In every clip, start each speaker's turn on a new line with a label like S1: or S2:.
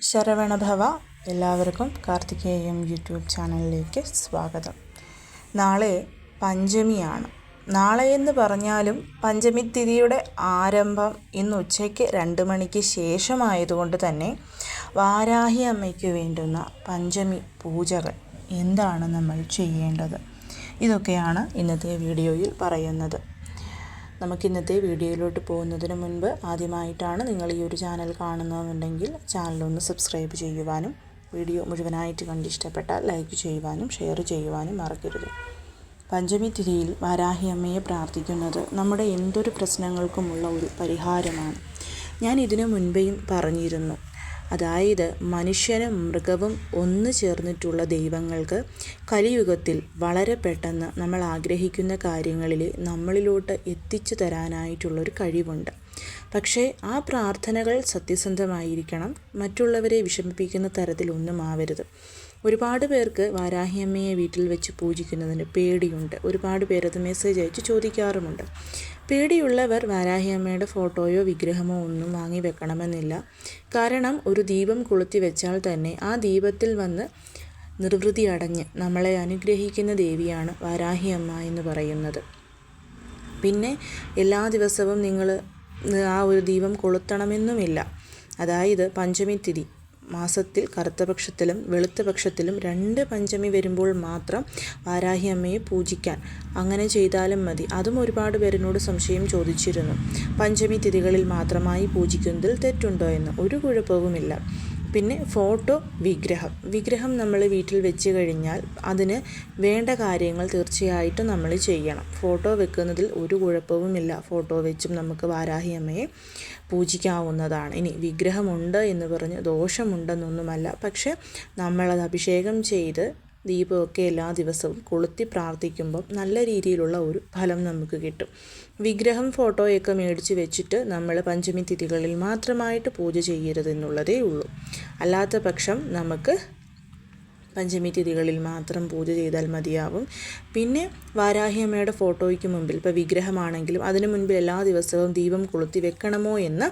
S1: ശരവണഭവ. എല്ലാവർക്കും കാർത്തികേയം യൂട്യൂബ് ചാനലിലേക്ക് സ്വാഗതം. നാളെ പഞ്ചമിയാണ്. നാളെ എന്ന് പറഞ്ഞാലും പഞ്ചമി തിഥിയുടെ ആരംഭം ഇന്ന് ഉച്ചയ്ക്ക് 2 മണിക്ക് ശേഷമായതുകൊണ്ട് തന്നെ വാരാഹി അമ്മയ്ക്ക് വേണ്ടുന്ന പഞ്ചമി പൂജകൾ എന്താണ് നമ്മൾ ചെയ്യേണ്ടത്, ഇതൊക്കെയാണ് ഇന്നത്തെ വീഡിയോയിൽ പറയുന്നത്. നമുക്കിന്നത്തെ വീഡിയോയിലോട്ട് പോകുന്നതിന് മുൻപ് ആദ്യമായിട്ടാണ് നിങ്ങൾ ഈ ഒരു ചാനൽ കാണുന്നതെന്നുണ്ടെങ്കിൽ ചാനലൊന്ന് സബ്സ്ക്രൈബ് ചെയ്യുവാനും വീഡിയോ മുഴുവനായിട്ട് കണ്ട് ഇഷ്ടപ്പെട്ടാൽ ലൈക്ക് ചെയ്യുവാനും ഷെയർ ചെയ്യുവാനും മറക്കരുത്. പഞ്ചമി തിഥിയിൽ വാരാഹി അമ്മയെ പ്രാർത്ഥിക്കുന്നത് നമ്മുടെ എന്തൊരു പ്രശ്നങ്ങൾക്കുമുള്ള ഒരു പരിഹാരമാണ്. ഞാൻ ഇതിനു മുൻപേയും പറഞ്ഞിരുന്നു. അതായത് മനുഷ്യനും മൃഗവും ഒന്നു ചേർന്നിട്ടുള്ള ദൈവങ്ങൾക്ക് കലിയുഗത്തിൽ വളരെ പെട്ടെന്ന് നമ്മൾ ആഗ്രഹിക്കുന്ന കാര്യങ്ങളിൽ നമ്മളിലോട്ട് എത്തിച്ചു തരാനായിട്ടുള്ളൊരു കഴിവുണ്ട്. പക്ഷേ ആ പ്രാർത്ഥനകൾ സത്യസന്ധമായിരിക്കണം, മറ്റുള്ളവരെ വിഷമിപ്പിക്കുന്ന തരത്തിലൊന്നും ആവരുത്. ഒരുപാട് പേർക്ക് വാരാഹി അമ്മയെ വീട്ടിൽ വെച്ച് പൂജിക്കുന്നതിന് പേടിയുണ്ട്. ഒരുപാട് പേരത് മെസ്സേജ് അയച്ച് ചോദിക്കാറുമുണ്ട്. പേടിയുള്ളവർ വാരാഹി അമ്മയുടെ ഫോട്ടോയോ വിഗ്രഹമോ ഒന്നും വാങ്ങി വെക്കണമെന്നില്ല. കാരണം ഒരു ദീപം കൊളുത്തി വെച്ചാൽ തന്നെ ആ ദീപത്തിൽ വന്ന് നിർവൃതി അടഞ്ഞ് നമ്മളെ അനുഗ്രഹിക്കുന്ന ദേവിയാണ് വാരാഹി അമ്മ എന്ന് പറയുന്നത്. പിന്നെ എല്ലാ ദിവസവും നിങ്ങൾ ആ ഒരു ദീപം കൊളുത്തണമെന്നുമില്ല. അതായത് പഞ്ചമി തിഥി മാസത്തിൽ കറുത്ത പക്ഷത്തിലും വെളുത്ത പക്ഷത്തിലും 2 പഞ്ചമി വരുമ്പോൾ മാത്രം വാരാഹി അമ്മയെ പൂജിക്കാൻ അങ്ങനെ ചെയ്താലും മതി. അതും ഒരുപാട് പേരിനോട് സംശയം ചോദിച്ചിരുന്നു. പഞ്ചമി തിഥികളിൽ മാത്രമായി പൂജിക്കുന്നതിൽ തെറ്റുണ്ടോ എന്ന്. ഒരു കുഴപ്പവുമില്ല. പിന്നെ ഫോട്ടോ, വിഗ്രഹം നമ്മൾ വീട്ടിൽ വെച്ച് കഴിഞ്ഞാൽ അതിന് വേണ്ട കാര്യങ്ങൾ തീർച്ചയായിട്ടും നമ്മൾ ചെയ്യണം. ഫോട്ടോ വെക്കുന്നതിൽ ഒരു കുഴപ്പവുമില്ല. ഫോട്ടോ വെച്ചും നമുക്ക് വാരാഹി അമ്മയെ പൂജിക്കാവുന്നതാണ്. ഇനി വിഗ്രഹമുണ്ട് എന്ന് പറഞ്ഞ് ദോഷമുണ്ടെന്നൊന്നുമല്ല. പക്ഷെ നമ്മളത് അഭിഷേകം ചെയ്ത് ദീപമൊക്കെ എല്ലാ ദിവസവും കൊളുത്തി പ്രാർത്ഥിക്കുമ്പം നല്ല രീതിയിലുള്ള ഒരു ഫലം നമുക്ക് കിട്ടും. വിഗ്രഹം, ഫോട്ടോയൊക്കെ മേടിച്ച് വെച്ചിട്ട് നമ്മൾ പഞ്ചമി തിഥികളിൽ മാത്രമായിട്ട് പൂജ ചെയ്യരുതെന്നുള്ളതേ ഉള്ളൂ. അല്ലാത്ത പക്ഷം നമുക്ക് പഞ്ചമി തിഥികളിൽ മാത്രം പൂജ ചെയ്താൽ മതിയാവും. പിന്നെ വാരാഹി അമ്മയുടെ ഫോട്ടോയ്ക്ക് മുമ്പിൽ, ഇപ്പോൾ വിഗ്രഹമാണെങ്കിലും അതിനു മുൻപിൽ എല്ലാ ദിവസവും ദീപം കൊളുത്തി വെക്കണമോ എന്ന്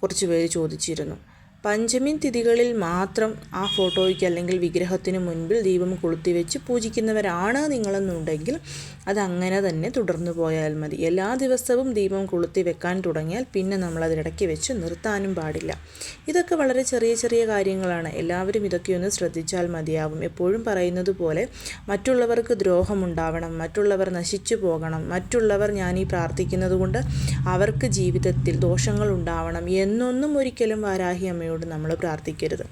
S1: കുറച്ച് പേര് ചോദിച്ചിരുന്നു. പഞ്ചമി തിഥികളിൽ മാത്രം ആ ഫോട്ടോയ്ക്ക് അല്ലെങ്കിൽ വിഗ്രഹത്തിന് മുൻപിൽ ദീപം കൊളുത്തി വെച്ച് പൂജിക്കുന്നവരാണ് നിങ്ങളെന്നുണ്ടെങ്കിൽ അതങ്ങനെ തന്നെ തുടർന്നു പോയാൽ മതി. എല്ലാ ദിവസവും ദീപം കൊളുത്തി വെക്കാൻ തുടങ്ങിയാൽ പിന്നെ നമ്മളതിനിടയ്ക്ക് വെച്ച് നിർത്താനും പാടില്ല. ഇതൊക്കെ വളരെ ചെറിയ ചെറിയ കാര്യങ്ങളാണ്. എല്ലാവരും ഇതൊക്കെ ഒന്ന് ശ്രദ്ധിച്ചാൽ മതിയാവും. എപ്പോഴും പറയുന്നത് പോലെ മറ്റുള്ളവർക്ക് ദ്രോഹമുണ്ടാവണം, മറ്റുള്ളവർ നശിച്ചു പോകണം, മറ്റുള്ളവർ ഞാനീ പ്രാർത്ഥിക്കുന്നത് കൊണ്ട് അവർക്ക് ജീവിതത്തിൽ ദോഷങ്ങൾ ഉണ്ടാവണം എന്നൊന്നും ഒരിക്കലും വാരാഹി അമ്മയോട് നമ്മൾ പ്രാർത്ഥിക്കരുത്.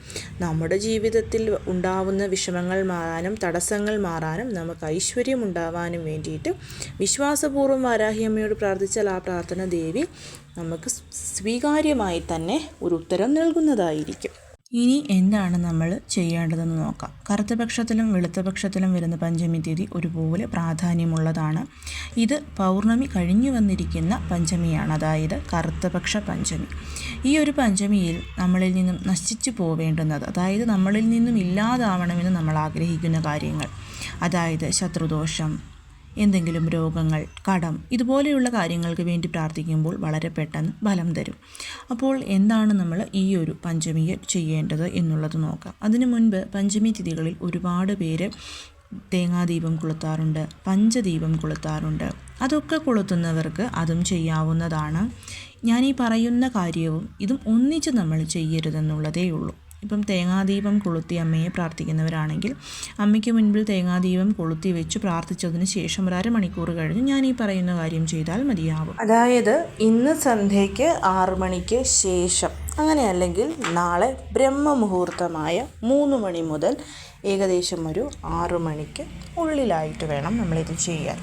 S1: നമ്മുടെ ജീവിതത്തിൽ ഉണ്ടാവുന്ന വിഷമങ്ങൾ മാറാനും തടസ്സങ്ങൾ മാറാനും നമുക്ക് ഐശ്വര്യം ഉണ്ടാവാനും വേണ്ടിയിട്ട് വിശ്വാസപൂർവ്വം വാരാഹി അമ്മയോട് പ്രാർത്ഥിച്ചാൽ ആ പ്രാർത്ഥന ദേവി നമുക്ക് സ്വീകാര്യമായി തന്നെ ഒരു ഉത്തരം നൽകുന്നതായിരിക്കും. ഇനി എന്താണ് നമ്മൾ ചെയ്യേണ്ടതെന്ന് നോക്കാം. കറുത്ത പക്ഷത്തിലും വെളുത്ത പക്ഷത്തിലും വരുന്ന പഞ്ചമി തിഥി ഒരുപോലെ പ്രാധാന്യമുള്ളതാണ്. ഇത് പൗർണമി കഴിഞ്ഞു വന്നിരിക്കുന്ന പഞ്ചമിയാണ്, അതായത് കറുത്ത പക്ഷ പഞ്ചമി. ഈ ഒരു പഞ്ചമിയിൽ നമ്മളിൽ നിന്നും നശിച്ചു പോവേണ്ടുന്നത്, അതായത് നമ്മളിൽ നിന്നും ഇല്ലാതാവണമെന്ന് നമ്മൾ ആഗ്രഹിക്കുന്ന കാര്യങ്ങൾ, അതായത് ശത്രുദോഷം, എന്തെങ്കിലും രോഗങ്ങൾ, കടം, ഇതുപോലെയുള്ള കാര്യങ്ങൾക്ക് വേണ്ടി പ്രാർത്ഥിക്കുമ്പോൾ വളരെ പെട്ടെന്ന് ഫലം തരും. അപ്പോൾ എന്താണ് നമ്മൾ ഈ ഒരു പഞ്ചമിയിൽ ചെയ്യേണ്ടത് എന്നുള്ളത് നോക്കാം. അതിനു മുൻപ് പഞ്ചമി തിഥികളിൽ ഒരുപാട് പേര് തേങ്ങാദീപം കൊളുത്താറുണ്ട്, പഞ്ചദീപം കൊളുത്താറുണ്ട്. അതൊക്കെ കൊളുത്തുന്നവർക്ക് അതും ചെയ്യാവുന്നതാണ്. ഞാൻ ഈ പറയുന്ന കാര്യവും ഇതും ഒന്നിച്ച് നമ്മൾ ചെയ്യരുതെന്നുള്ളതേ ഉള്ളൂ. ഇപ്പം തേങ്ങാദീപം കൊളുത്തി അമ്മയെ പ്രാർത്ഥിക്കുന്നവരാണെങ്കിൽ അമ്മയ്ക്ക് മുൻപിൽ തേങ്ങാദീപം കൊളുത്തി വെച്ച് പ്രാർത്ഥിച്ചതിന് ശേഷം 1/2 മണിക്കൂർ കഴിഞ്ഞ് ഞാൻ ഈ പറയുന്ന കാര്യം ചെയ്താൽ മതിയാവും. അതായത് ഇന്ന് സന്ധ്യയ്ക്ക് 6 മണിക്ക് ശേഷം, അങ്ങനെ അല്ലെങ്കിൽ നാളെ ബ്രഹ്മമുഹൂർത്തമായ 3 മണി മുതൽ ഏകദേശം ഒരു 6 മണിക്ക് ഉള്ളിലായിട്ട് വേണം നമ്മളിത് ചെയ്യാൻ.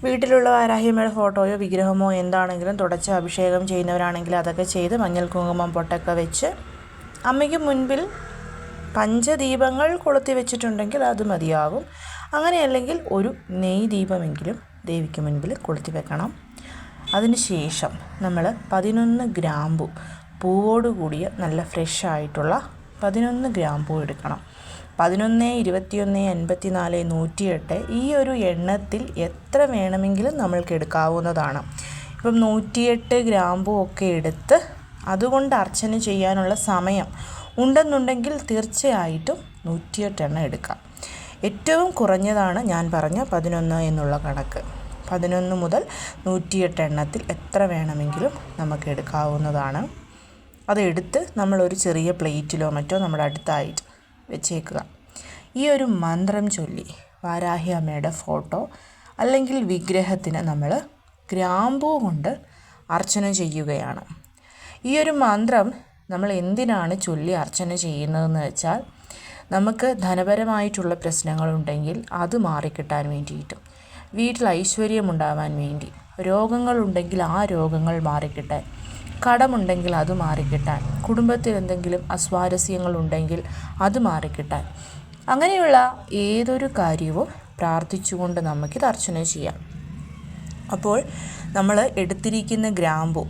S1: വീട്ടിലുള്ള വാരാഹി അമ്മയുടെ ഫോട്ടോയോ വിഗ്രഹമോ എന്താണെങ്കിലും തുടച്ച് അഭിഷേകം ചെയ്യുന്നവരാണെങ്കിൽ അതൊക്കെ ചെയ്ത് മഞ്ഞൾ കുങ്കുമം പൊട്ടൊക്കെ വെച്ച് അമ്മയ്ക്ക് മുൻപിൽ പഞ്ചദീപങ്ങൾ കൊളുത്തി വെച്ചിട്ടുണ്ടെങ്കിൽ അത് മതിയാകും. അങ്ങനെയല്ലെങ്കിൽ ഒരു നെയ് ദീപമെങ്കിലും ദേവിക്ക് മുൻപിൽ കൊളുത്തി വെക്കണം. അതിനുശേഷം നമ്മൾ 11 ഗ്രാമ്പു പൂവോടുകൂടിയ നല്ല ഫ്രഷ് ആയിട്ടുള്ള 11 ഗ്രാമ്പൂ എടുക്കണം. 11, 21, 54, 108 ഈ ഒരു എണ്ണത്തിൽ എത്ര വേണമെങ്കിലും നമ്മൾക്ക് എടുക്കാവുന്നതാണ്. ഇപ്പം 108 ഗ്രാമ്പൂ ഒക്കെ എടുത്ത് അതുകൊണ്ട് അർച്ചന ചെയ്യാനുള്ള സമയം ഉണ്ടെന്നുണ്ടെങ്കിൽ തീർച്ചയായിട്ടും 108 എണ്ണം എടുക്കാം. ഏറ്റവും കുറഞ്ഞതാണ് ഞാൻ പറഞ്ഞ 11 എന്നുള്ള കണക്ക്. 11 മുതൽ 108 എണ്ണത്തിൽ എത്ര വേണമെങ്കിലും നമുക്ക് എടുക്കാവുന്നതാണ്. അതെടുത്ത് നമ്മളൊരു ചെറിയ പ്ലേറ്റിലോ മറ്റോ നമ്മുടെ അടുത്തായിട്ട് വെച്ചേക്കുക. ഈ ഒരു മന്ത്രം ചൊല്ലി വാരാഹി അമ്മയുടെ ഫോട്ടോ അല്ലെങ്കിൽ വിഗ്രഹത്തിന് നമ്മൾ ഗ്രാമ്പൂ കൊണ്ട് അർച്ചന ചെയ്യുകയാണ്. ഈ ഒരു മന്ത്രം നമ്മൾ എന്തിനാണ് ചൊല്ലി അർച്ചന ചെയ്യുന്നതെന്ന് വെച്ചാൽ, നമുക്ക് ധനപരമായിട്ടുള്ള പ്രശ്നങ്ങളുണ്ടെങ്കിൽ അത് മാറിക്കിട്ടാൻ വേണ്ടിയിട്ടും, വീട്ടിൽ ഐശ്വര്യമുണ്ടാവാൻ വേണ്ടി, രോഗങ്ങളുണ്ടെങ്കിൽ ആ രോഗങ്ങൾ മാറിക്കിട്ടാൻ, കടമുണ്ടെങ്കിൽ അത് മാറിക്കിട്ടാൻ, കുടുംബത്തിൽ എന്തെങ്കിലും അസ്വാരസ്യങ്ങളുണ്ടെങ്കിൽ അത് മാറിക്കിട്ടാൻ, അങ്ങനെയുള്ള ഏതൊരു കാര്യവും പ്രാർത്ഥിച്ചുകൊണ്ട് നമുക്കിത് അർച്ചന ചെയ്യാം. അപ്പോൾ നമ്മൾ എടുത്തിരിക്കുന്ന ഗ്രാമ്പൂ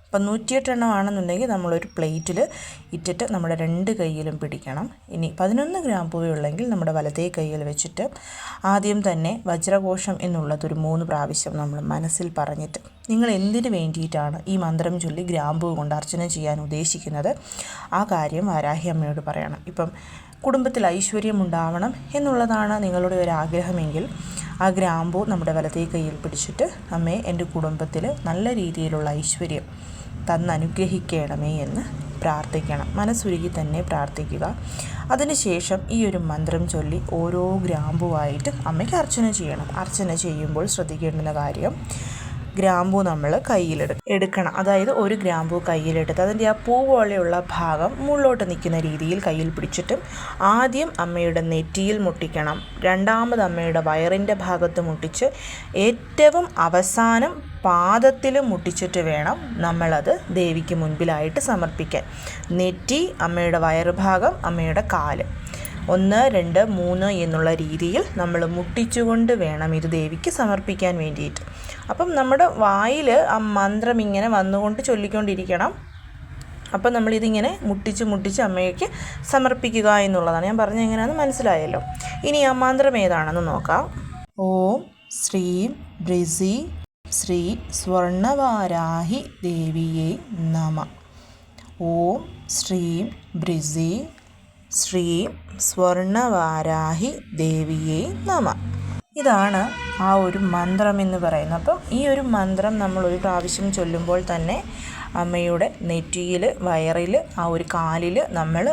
S1: ഇപ്പം 108 എണ്ണമാണെന്നുണ്ടെങ്കിൽ നമ്മളൊരു പ്ലേറ്റിൽ ഇട്ടിട്ട് നമ്മുടെ 2 കൈയിലും പിടിക്കണം. ഇനി 11 ഗ്രാമ്പൂവേ ഉള്ളെങ്കിൽ നമ്മുടെ വലത്തേ കൈയിൽ വെച്ചിട്ട് ആദ്യം തന്നെ വജ്രഘോഷം എന്നുള്ളതൊരു 3 പ്രാവശ്യം നമ്മൾ മനസ്സിൽ പറഞ്ഞിട്ട്, നിങ്ങൾ എന്തിനു വേണ്ടിയിട്ടാണ് ഈ മന്ത്രം ചൊല്ലി ഗ്രാമ്പൂ കൊണ്ട് അർച്ചന ചെയ്യാൻ ഉദ്ദേശിക്കുന്നത് ആ കാര്യം വാരാഹി അമ്മയോട് പറയണം. ഇപ്പം കുടുംബത്തിൽ ഐശ്വര്യമുണ്ടാവണം എന്നുള്ളതാണ് നിങ്ങളുടെ ഒരു ആഗ്രഹമെങ്കിൽ ആ ഗ്രാമ്പൂ നമ്മുടെ വലത്തേ കൈയിൽ പിടിച്ചിട്ട്, അമ്മേ എൻ്റെ കുടുംബത്തിൽ നല്ല രീതിയിലുള്ള ഐശ്വര്യം തന്നനുഗ്രഹിക്കണമേ എന്ന് പ്രാർത്ഥിക്കണം. മനസ്സുരുകി തന്നെ പ്രാർത്ഥിക്കുക. അതിനുശേഷം ഈ ഒരു മന്ത്രം ചൊല്ലി ഓരോ ഗ്രാമ്പുവായിട്ട് അമ്മയ്ക്ക് അർച്ചന ചെയ്യണം. അർച്ചന ചെയ്യുമ്പോൾ ശ്രദ്ധിക്കേണ്ടുന്ന കാര്യം, ഗ്രാമ്പൂ നമ്മൾ എടുക്കണം. അതായത് ഒരു ഗ്രാമ്പൂ കയ്യിലെടുത്ത് അതിൻ്റെ ആ പൂ പോലെയുള്ള ഭാഗം മുകളിലോട്ട് നിൽക്കുന്ന രീതിയിൽ കയ്യിൽ പിടിച്ചിട്ട് ആദ്യം അമ്മയുടെ നെറ്റിയിൽ മുട്ടിക്കണം. രണ്ടാമത് അമ്മയുടെ വയറിൻ്റെ ഭാഗത്ത് മുട്ടിച്ച് ഏറ്റവും അവസാനം പാദത്തിൽ മുട്ടിച്ചിട്ട് വേണം നമ്മളത് ദേവിക്ക് മുൻപിലായിട്ട് സമർപ്പിക്കാൻ. നെറ്റി, അമ്മയുടെ വയറുഭാഗം, അമ്മയുടെ കാല്, 1, 2, 3 എന്നുള്ള രീതിയിൽ നമ്മൾ മുട്ടിച്ചുകൊണ്ട് വേണം ഇത് ദേവിക്ക് സമർപ്പിക്കാൻ വേണ്ടിയിട്ട്. അപ്പം നമ്മുടെ വായിൽ ആ മന്ത്രം ഇങ്ങനെ വന്നുകൊണ്ട് ചൊല്ലിക്കൊണ്ടിരിക്കണം. അപ്പം നമ്മളിതിങ്ങനെ മുട്ടിച്ച് അമ്മയ്ക്ക് സമർപ്പിക്കുക എന്നുള്ളതാണ്. ഞാൻ പറഞ്ഞത് എങ്ങനെയാണെന്ന് മനസ്സിലായല്ലോ. ഇനി ആ മന്ത്രം ഏതാണെന്ന് നോക്കാം. ഓം ശ്രീം ബ്രിസി ശ്രീ സ്വർണവാരാഹി ദേവിയേ നമ. ഓം ശ്രീം ബ്രിസി ശ്രീ സ്വർണവാരാഹി ദേവിയേ നമ. ഇതാണ് ആ ഒരു മന്ത്രം എന്ന് പറയുന്നത്. അപ്പം ഈ ഒരു മന്ത്രം നമ്മൾ ഒരു പ്രാവശ്യം ചൊല്ലുമ്പോൾ തന്നെ അമ്മയുടെ നെറ്റിയിൽ, വയറിൽ, ആ ഒരു കാലിൽ നമ്മൾ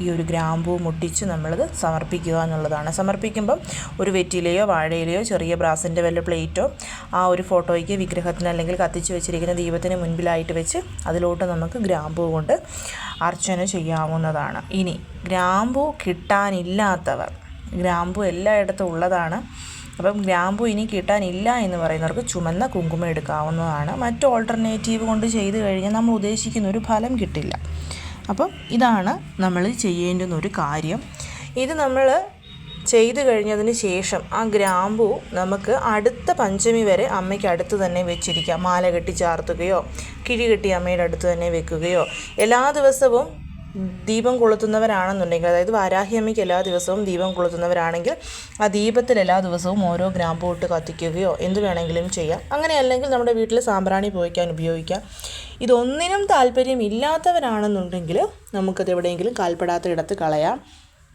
S1: ഈ ഒരു ഗ്രാമ്പൂ മുട്ടിച്ച് നമ്മളത് സമർപ്പിക്കുക എന്നുള്ളതാണ്. സമർപ്പിക്കുമ്പം ഒരു വെറ്റിലയോ വാഴയിലയോ ചെറിയ ബ്രാസിൻ്റെ വല്ല പ്ലേറ്റോ ആ ഒരു ഫോട്ടോയ്ക്ക്, വിഗ്രഹത്തിന് അല്ലെങ്കിൽ കത്തിച്ച് വെച്ചിരിക്കുന്ന ദീപത്തിന് മുൻപിലായിട്ട് വെച്ച് അതിലോട്ട് നമുക്ക് ഗ്രാമ്പൂ കൊണ്ട് അർച്ചന ചെയ്യാവുന്നതാണ്. ഇനി ഗ്രാമ്പൂ കിട്ടാനില്ലാത്തവർ, ഗ്രാമ്പൂ എല്ലായിടത്തും ഉള്ളതാണ്, അപ്പം ഗ്രാമ്പൂ ഇനി കിട്ടാനില്ല എന്ന് പറയുന്നവർക്ക് ചുമന്ന കുങ്കുമം എടുക്കാവുന്നതാണ്. മറ്റ് ഓൾട്ടർനേറ്റീവ് കൊണ്ട് ചെയ്ത് കഴിഞ്ഞാൽ നമ്മൾ ഉദ്ദേശിക്കുന്ന ഒരു ഫലം കിട്ടില്ല. അപ്പം ഇതാണ് നമ്മൾ ചെയ്യേണ്ടുന്ന ഒരു കാര്യം. ഇത് നമ്മൾ ചെയ്ത് കഴിഞ്ഞതിന് ശേഷം ആ ഗ്രാമ്പൂ നമുക്ക് അടുത്ത പഞ്ചമി വരെ അമ്മയ്ക്ക് അടുത്ത് തന്നെ വെച്ചിരിക്കാം. മാല കെട്ടി ചാർത്തുകയോ കിഴി കെട്ടി അമ്മയുടെ അടുത്ത് തന്നെ വെക്കുകയോ, എല്ലാ ദിവസവും ദീപം കൊളുത്തുന്നവരാണെന്നുണ്ടെങ്കിൽ, അതായത് വാരാഹി അമ്മയ്ക്ക് എല്ലാ ദിവസവും ദീപം കൊളുത്തുന്നവരാണെങ്കിൽ ആ ദീപത്തിൽ എല്ലാ ദിവസവും ഓരോ ഗ്രാമ്പൂ ഇട്ട് കത്തിക്കുകയോ എന്ത് വേണമെങ്കിലും ചെയ്യാം. അങ്ങനെയല്ലെങ്കിൽ നമ്മുടെ വീട്ടിൽ സാമ്പ്രാണി പോയിക്കാൻ ഉപയോഗിക്കാം. ഇതൊന്നിനും താല്പര്യമില്ലാത്തവരാണെന്നുണ്ടെങ്കിൽ നമുക്കത് എവിടെയെങ്കിലും കാൽപ്പെടാത്ത ഇടത്ത് കളയാം.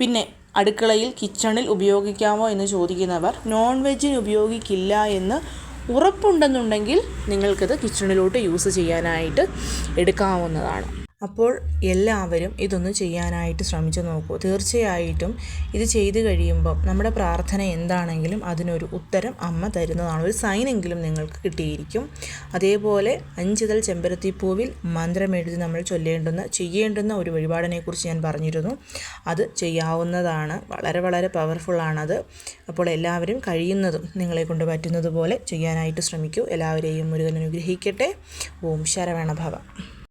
S1: പിന്നെ അടുക്കളയിൽ, കിച്ചണിൽ ഉപയോഗിക്കാമോ എന്ന് ചോദിക്കുന്നവർ, നോൺ വെജിന് ഉപയോഗിക്കില്ല എന്ന് ഉറപ്പുണ്ടെന്നുണ്ടെങ്കിൽ നിങ്ങൾക്കത് കിച്ചണിലോട്ട് യൂസ് ചെയ്യാനായിട്ട് എടുക്കാവുന്നതാണ്. അപ്പോൾ എല്ലാവരും ഇതൊന്ന് ചെയ്യാനായിട്ട് ശ്രമിച്ചു നോക്കൂ. തീർച്ചയായിട്ടും ഇത് ചെയ്ത് കഴിയുമ്പം നമ്മുടെ പ്രാർത്ഥന എന്താണെങ്കിലും അതിനൊരു ഉത്തരം അമ്മ തരുന്നതാണ്. ഒരു സൈനെങ്കിലും നിങ്ങൾക്ക് കിട്ടിയിരിക്കും. അതേപോലെ 5 ഇതൾ ചെമ്പരത്തിപ്പൂവിൽ മന്ത്രമെഴുതി നമ്മൾ ചെയ്യേണ്ടുന്ന ഒരു വഴിപാടിനെക്കുറിച്ച് ഞാൻ പറഞ്ഞിരുന്നു. അത് ചെയ്യാവുന്നതാണ്. വളരെ വളരെ പവർഫുള്ളാണത്. അപ്പോൾ എല്ലാവരും കഴിയുന്നതും നിങ്ങളെ കൊണ്ട് പറ്റുന്നത് പോലെ ചെയ്യാനായിട്ട് ശ്രമിക്കൂ. എല്ലാവരെയും മുരുകൻ അനുഗ്രഹിക്കട്ടെ. ഓം ശരവണ ഭവ.